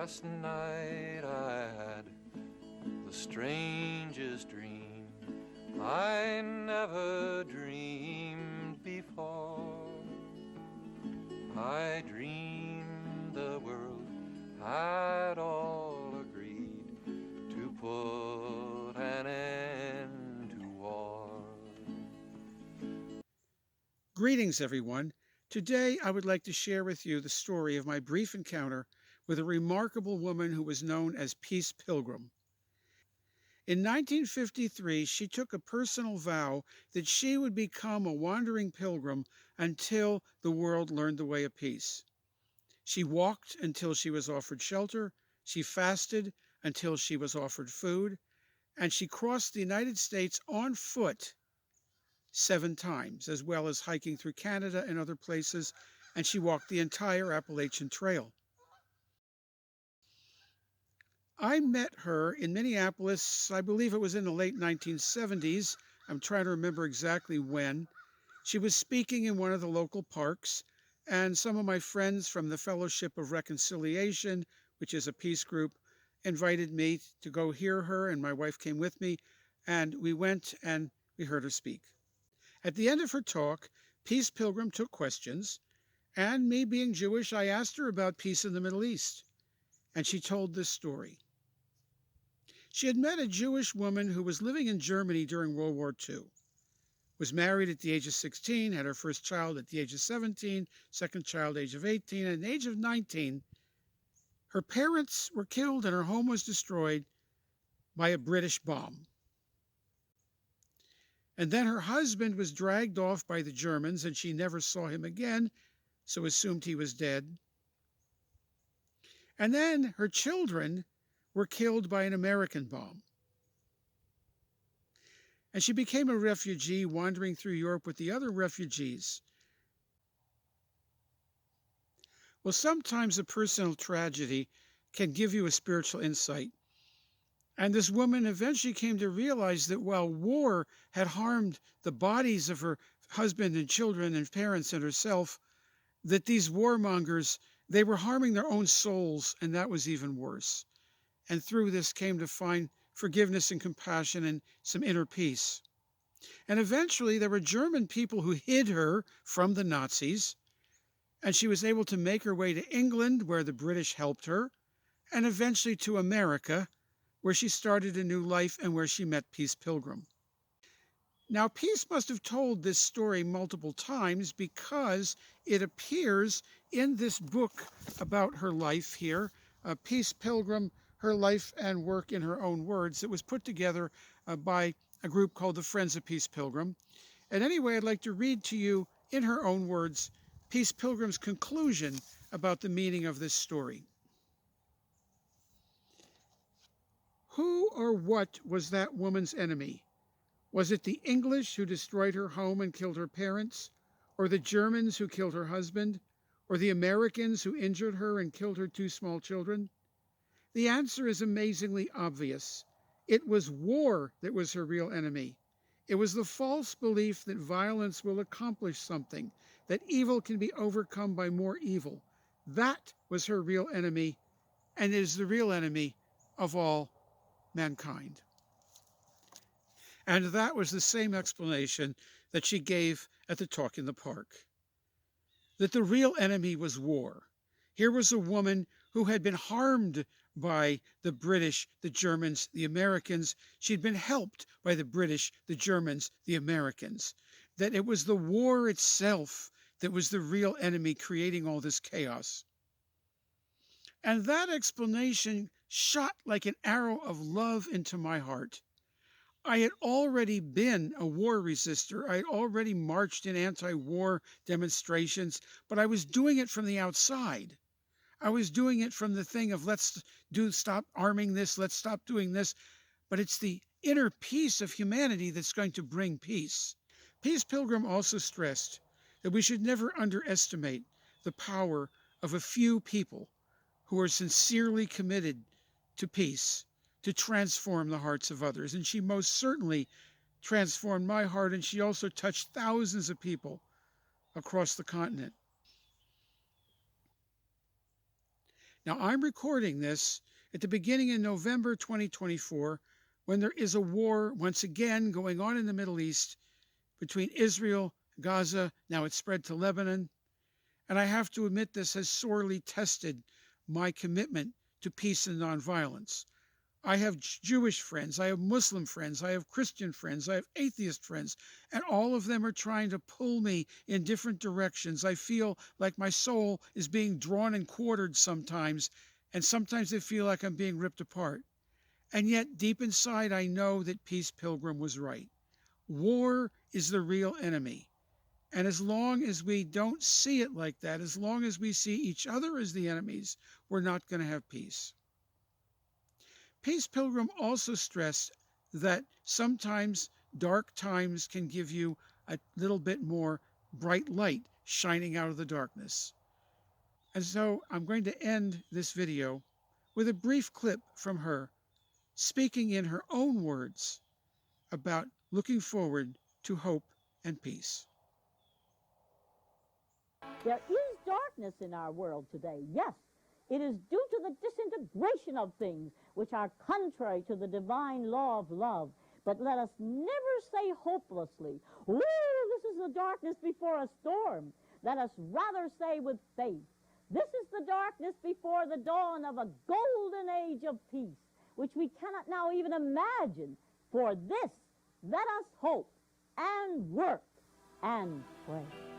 Last night I had the strangest dream I never dreamed before. I dreamed the world had all agreed to put an end to war. Greetings, everyone. Today, I would like to share with you the story of my brief encounter with a remarkable woman who was known as Peace Pilgrim. In 1953, she took a personal vow that she would become a wandering pilgrim until the world learned the way of peace. She walked until she was offered shelter, she fasted until she was offered food, and she crossed the United States on foot 7 times, as well as hiking through Canada and other places, and she walked the entire Appalachian Trail. I met her in Minneapolis, I believe it was in the late 1970s. I'm trying to remember exactly when. She was speaking in one of the local parks, and some of my friends from the Fellowship of Reconciliation, which is a peace group, invited me to go hear her, and my wife came with me, and we went and we heard her speak. At the end of her talk, Peace Pilgrim took questions, and me being Jewish, I asked her about peace in the Middle East, and she told this story. She had met a Jewish woman who was living in Germany during World War II, was married at the age of 16, had her first child at the age of 17, second child age of 18, and at the age of 19, her parents were killed and her home was destroyed by a British bomb. And then her husband was dragged off by the Germans, and she never saw him again, so assumed he was dead. And then her children were killed by an American bomb. And she became a refugee, wandering through Europe with the other refugees. Well, sometimes a personal tragedy can give you a spiritual insight. And this woman eventually came to realize that while war had harmed the bodies of her husband and children and parents and herself, that these warmongers, they were harming their own souls, and that was even worse. And through this came to find forgiveness and compassion and some inner peace. And eventually there were German people who hid her from the Nazis, and she was able to make her way to England, where the British helped her, and eventually to America, where she started a new life and where she met Peace Pilgrim. Now, Peace must have told this story multiple times because it appears in this book about her life here, Peace Pilgrim, Her Life and Work in Her Own Words. It was put together by a group called the Friends of Peace Pilgrim. And anyway, I'd like to read to you, in her own words, Peace Pilgrim's conclusion about the meaning of this story. Who or what was that woman's enemy? Was it the English who destroyed her home and killed her parents? Or the Germans who killed her husband? Or the Americans who injured her and killed her 2 small children? The answer is amazingly obvious. It was war that was her real enemy. It was the false belief that violence will accomplish something, that evil can be overcome by more evil. That was her real enemy, and it is the real enemy of all mankind. And that was the same explanation that she gave at the talk in the park. That the real enemy was war. Here was a woman who had been harmed by the British, the Germans, the Americans. She'd been helped by the British, the Germans, the Americans. That it was the war itself that was the real enemy creating all this chaos. And that explanation shot like an arrow of love into my heart. I had already been a war resistor. I had already marched in anti-war demonstrations, but I was doing it from the outside. I was doing it from the thing of stop arming this, let's stop doing this. But it's the inner peace of humanity that's going to bring peace. Peace Pilgrim also stressed that we should never underestimate the power of a few people who are sincerely committed to peace, to transform the hearts of others. And she most certainly transformed my heart, and she also touched thousands of people across the continent. Now, I'm recording this at the beginning of November 2024, when there is a war once again going on in the Middle East between Israel, Gaza, now it's spread to Lebanon. And I have to admit, this has sorely tested my commitment to peace and nonviolence. I have Jewish friends, I have Muslim friends, I have Christian friends, I have atheist friends, and all of them are trying to pull me in different directions. I feel like my soul is being drawn and quartered sometimes, and sometimes I feel like I'm being ripped apart. And yet, deep inside, I know that Peace Pilgrim was right. War is the real enemy. And as long as we don't see it like that, as long as we see each other as the enemies, we're not going to have peace. Peace Pilgrim also stressed that sometimes dark times can give you a little bit more bright light shining out of the darkness. And so I'm going to end this video with a brief clip from her speaking in her own words about looking forward to hope and peace. There is darkness in our world today, yes. It is due to the disintegration of things which are contrary to the divine law of love. But let us never say hopelessly, "Ooh, this is the darkness before a storm." Let us rather say with faith, "This is the darkness before the dawn of a golden age of peace, which we cannot now even imagine. For this, let us hope and work and pray."